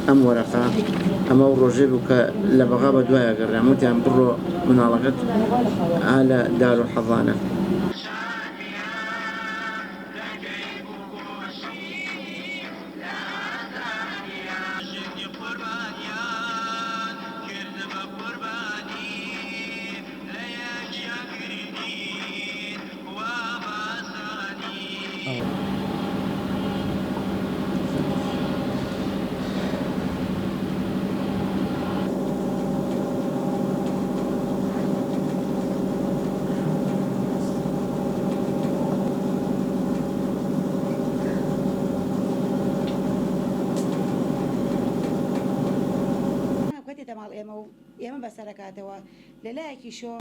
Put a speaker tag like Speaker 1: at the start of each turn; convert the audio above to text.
Speaker 1: ئەم وەرەقە ئەمە ڕۆژێ بوو کە لە بەغا بە دوایە گەڕاموتیان بڕۆ مناڵەکەت لە دارولحەضانە.
Speaker 2: ئێمە بەسەرکاتەوە لەلایەکی شۆ